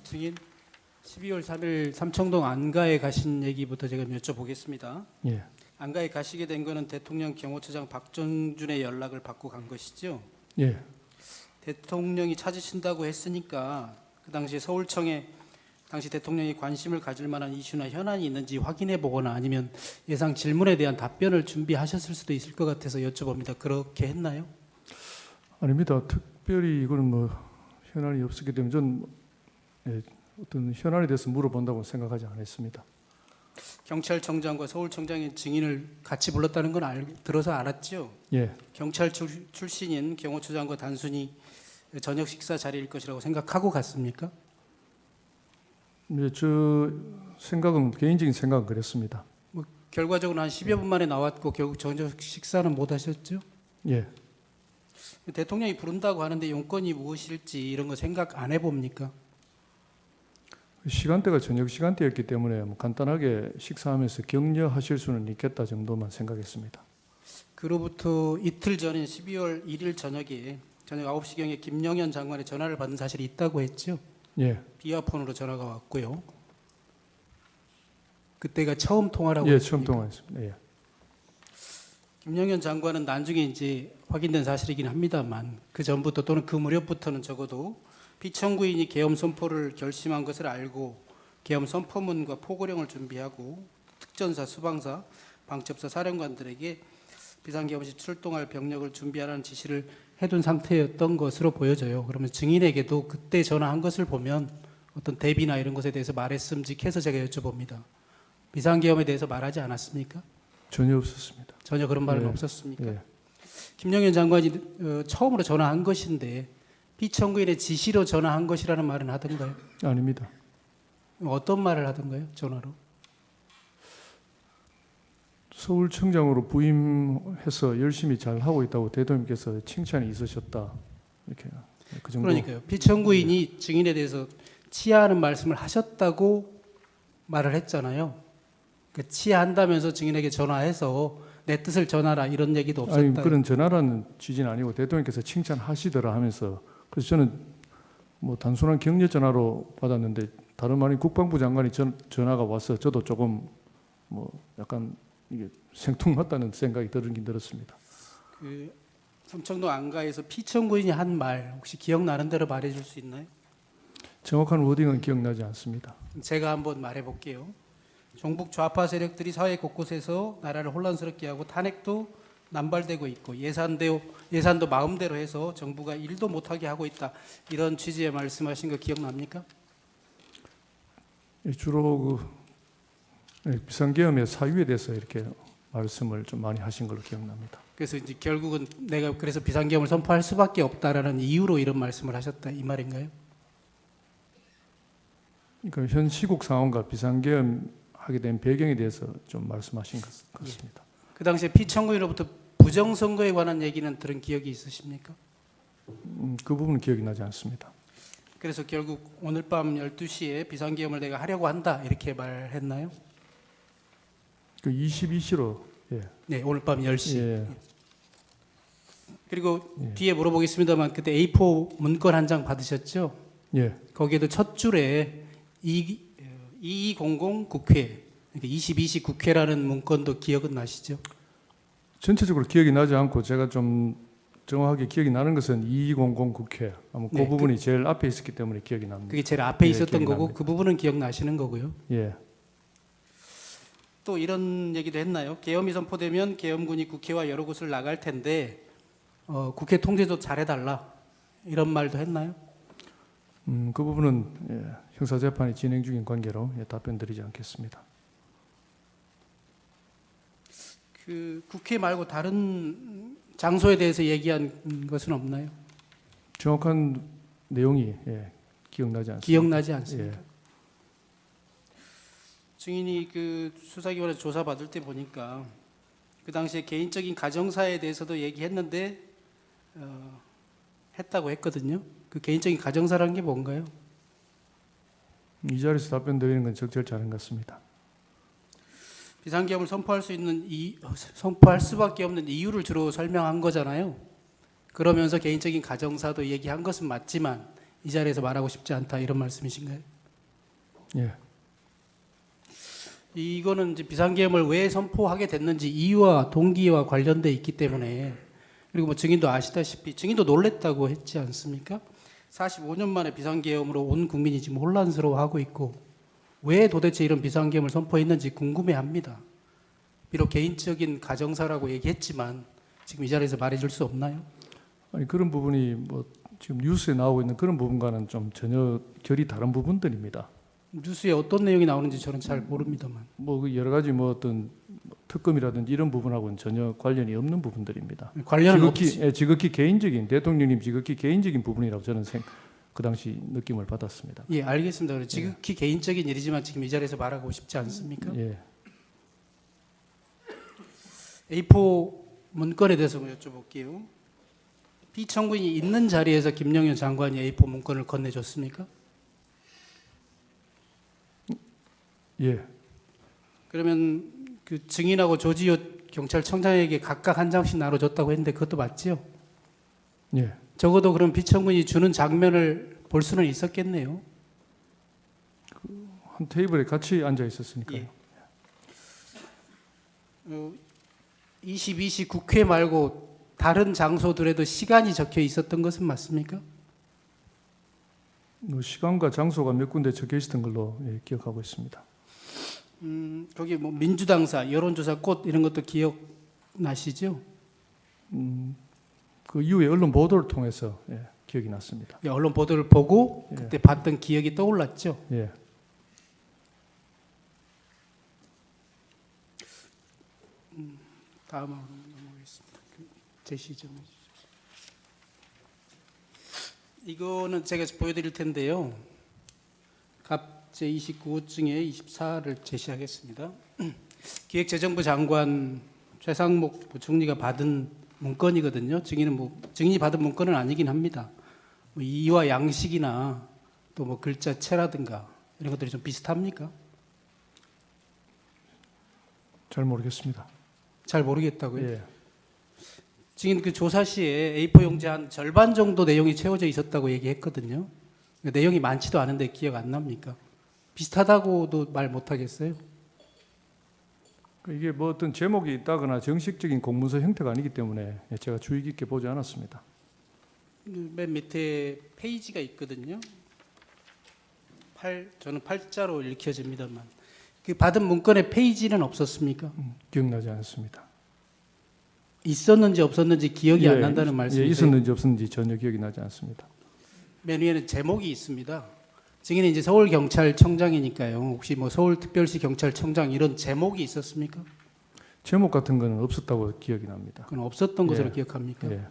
증인 12월 3일 삼청동 안가에 가신 얘기부터 제가 여쭤보겠습니다. 예, 안가에 가시게 된 거는 대통령 경호처장 박정준의 연락을 받고 간 것이죠. 예. 대통령이 찾으신다고 했으니까 그 당시에 서울청에 당시 대통령이 관심을 가질 만한 이슈나 현안이 있는지 확인해 보거나 아니면 예상 질문에 대한 답변을 준비하셨을 수도 있을 것 같아서 여쭤봅니다. 그렇게 했나요? 아닙니다. 특별히 이거는 뭐 현안이 없었기 때문에 저는 어떤 현안에 대해서 물어본다고 생각하지 않았습니다. 경찰청장과 서울청장의 증인을 같이 불렀다는 건 들어서 알았죠? 예, 경찰 출신인 경호처장과 단순히 저녁 식사 자리일 것이라고 생각하고 갔습니까? 이제 저 생각은 개인적인 생각은 그랬습니다. 결과적으로 한 10여 분 만에 나왔고 결국 저녁 식사는 못 하셨죠? 예, 대통령이 부른다고 하는데 용건이 무엇일지 이런 거 생각 안 해봅니까? 시간대가 저녁 시간대였기 때문에 뭐 간단하게 식사하면서 격려하실 수는 있겠다 정도만 생각했습니다. 그로부터 이틀 전인 12월 1일 저녁에 저녁 9시경에 김영현 장관의 전화를 받은 사실이 있다고 했죠? 예, 비아폰으로 전화가 왔고요. 그때가 처음 통화라고 예, 했습니까? 처음 통화했습니다. 예, 김영현 장관은 나중에 이제 확인된 사실이긴 합니다만 그 전부터 또는 그 무렵부터는 적어도 피청구인이 계엄 선포를 결심한 것을 알고 계엄 선포문과 포고령을 준비하고 특전사, 수방사, 방첩사 사령관들에게 비상계엄 시 출동할 병력을 준비하라는 지시를 해둔 상태였던 것으로 보여져요. 그러면 증인에게도 그때 전화한 것을 보면 어떤 대비나 이런 것에 대해서 말했음직해서 제가 여쭤봅니다. 비상계엄에 대해서 말하지 않았습니까? 전혀 없었습니다. 전혀 그런 말은 예, 없었습니까? 예. 김영현 장관이 처음으로 전화한 것인데 피청구인의 지시로 전화한 것이라는 말은 하던가요? 아닙니다. 어떤 말을 하던가요? 전화로? 서울청장으로 부임해서 열심히 잘 하고 있다고 대통령께서 칭찬이 있으셨다 이렇게 그 정도. 그러니까요. 피청구인이 증인에 대해서 치하하는 말씀을 하셨다고 말을 했잖아요. 그 치하한다면서 증인에게 전화해서 내 뜻을 전하라 이런 얘기도 없었다. 아니 그런 전화라는 취지는 아니고 대통령께서 칭찬하시더라 하면서 그래서 저는 뭐 단순한 격려 전화로 받았는데 다름 아닌 국방부 장관이 전화가 와서 저도 조금 뭐 약간 이게 생뚱맞다는 생각이 들긴 들었습니다. 그 삼청동 안가에서 피청구인이 한 말 혹시 기억나는 대로 말해줄 수 있나요? 정확한 워딩은 기억나지 않습니다. 제가 한번 말해볼게요. 종북 좌파 세력들이 사회 곳곳에서 나라를 혼란스럽게 하고 탄핵도 남발되고 있고 예산도 마음대로 해서 정부가 일도 못하게 하고 있다. 이런 취지의 말씀하신 거 기억납니까? 주로 비상계엄의 사유에 대해서 이렇게 말씀을 좀 많이 하신 걸로 기억납니다. 그래서 이제 결국은 내가 그래서 비상계엄을 선포할 수밖에 없다라는 이유로 이런 말씀을 하셨다 이 말인가요? 그러니까 현 시국 상황과 비상계엄 하게 된 배경에 대해서 좀 말씀하신 것 같습니다. 그 당시에 피청구인으로부터 부정선거에 관한 얘기는 들은 기억이 있으십니까? 그 부분은 기억이 나지 않습니다. 그래서 결국 오늘 밤 12시에 비상계엄을 내가 하려고 한다 이렇게 말했나요? 그 22시로 예. 네, 오늘 밤 10시. 예. 그리고 예. 뒤에 물어보겠습니다만 그때 A4 문건 한 장 받으셨죠? 예. 거기에도 첫 줄에 2200 국회, 그러니까 22시 국회라는 문건도 기억은 나시죠? 전체적으로 기억이 나지 않고 제가 좀 정확하게 기억이 나는 것은 2200 국회 아마 그 네, 부분이 제일 앞에 있었기 때문에 기억이 납니다. 그게 제일 앞에 예, 있었던 기억이 거고 납니다. 그 부분은 기억나시는 거고요. 예. 또 이런 얘기도 했나요? 계엄이 선포되면 계엄군이 국회와 여러 곳을 나갈 텐데 국회 통제도 잘해달라 이런 말도 했나요? 그 부분은 형사재판이 진행 중인 관계로 답변드리지 않겠습니다. 그 국회 말고 다른 장소에 대해서 얘기한 것은 없나요? 정확한 내용이 기억나지 않습니다. 기억나지 않습니까? 예. 증인이 그 수사기관에서 조사받을 때 보니까 그 당시에 개인적인 가정사에 대해서도 얘기했는데 했다고 했거든요. 그 개인적인 가정사라는 게 뭔가요? 이 자리에서 답변드리는 건 적절치 않은 것 같습니다. 비상계엄을 선포할 수밖에 없는 이유를 주로 설명한 거잖아요. 그러면서 개인적인 가정사도 얘기한 것은 맞지만 이 자리에서 말하고 싶지 않다 이런 말씀이신가요? 예. 이거는 이제 비상계엄을 왜 선포하게 됐는지 이유와 동기와 관련돼 있기 때문에, 그리고 뭐 증인도 아시다시피 증인도 놀랬다고 했지 않습니까? 45년 만에 비상계엄으로 온 국민이 지금 혼란스러워하고 있고 왜 도대체 이런 비상계엄을 선포했는지 궁금해합니다. 비록 개인적인 가정사라고 얘기했지만 지금 이 자리에서 말해줄 수 없나요? 아니 그런 부분이 뭐 지금 뉴스에 나오고 있는 그런 부분과는 좀 전혀 결이 다른 부분들입니다. 뉴스에 어떤 내용이 나오는지 저는 잘 모릅니다만. 뭐그 여러 가지 뭐 어떤 특검이라든지 이런 부분하고는 전혀 관련이 없는 부분들입니다. 관련은 지극히 개인적인 대통령님 지극히 개인적인 부분이라고 저는 그 당시 느낌을 받았습니다. 예, 알겠습니다. 지극히 개인적인 일이지만 지금 이 자리에서 말하고 싶지 않습니까? 예. A4 문건에 대해서 여쭤볼게요. 피청구인이 있는 자리에서 김영현 장관이 A4 문건을 건네줬습니까? 예. 그러면 그 증인하고 조지호 경찰청장에게 각각 한 장씩 나눠줬다고 했는데 그것도 맞지요? 예. 적어도 그럼 피청구인이 주는 장면을 볼 수는 있었겠네요. 한 테이블에 같이 앉아 있었으니까요. 예. 22시 국회 말고 다른 장소들에도 시간이 적혀 있었던 것은 맞습니까? 뭐 시간과 장소가 몇 군데 적혀 있었던 걸로 기억하고 있습니다. 거기 뭐 민주당사, 여론조사 꽃 이런 것도 기억나시죠? 그 이후에 언론 보도를 통해서 기억이 났습니다. 예, 언론 보도를 보고 그때 봤던 기억이 떠올랐죠. 예. 다음으로 넘어가겠습니다. 제시 좀 해주십시오. 이거는 제가 보여드릴 텐데요. 갑 제29호증의 24를 제시하겠습니다. 기획재정부 장관 최상목 부총리가 받은 문건이거든요. 증인이 받은 문건은 아니긴 합니다. 뭐 이와 양식이나 또 뭐 글자체라든가 이런 것들이 좀 비슷합니까? 잘 모르겠습니다. 잘 모르겠다고요. 예. 증인 그 조사 시에 A4 용지 한 절반 정도 내용이 채워져 있었다고 얘기했거든요. 내용이 많지도 않은데 기억 안 납니까? 비슷하다고도 말 못하겠어요. 이게 뭐 어떤 제목이 있다거나 정식적인 공문서 형태가 아니기 때문에 제가 주의 깊게 보지 않았습니다. 맨 밑에 페이지가 있거든요. 저는 팔자로 읽혀집니다만 그 받은 문건에 페이지는 없었습니까? 기억나지 않습니다. 있었는지 없었는지 기억이 안 난다는 말씀이세요? 있었는지 없었는지 전혀 기억이 나지 않습니다. 맨 위에는 제목이 있습니다. 증인은 이제 서울경찰청장이니까요. 혹시 뭐 서울특별시 경찰청장 이런 제목이 있었습니까? 제목 같은 거는 없었다고 기억이 납니다. 그건 없었던 것으로 기억합니까? 예.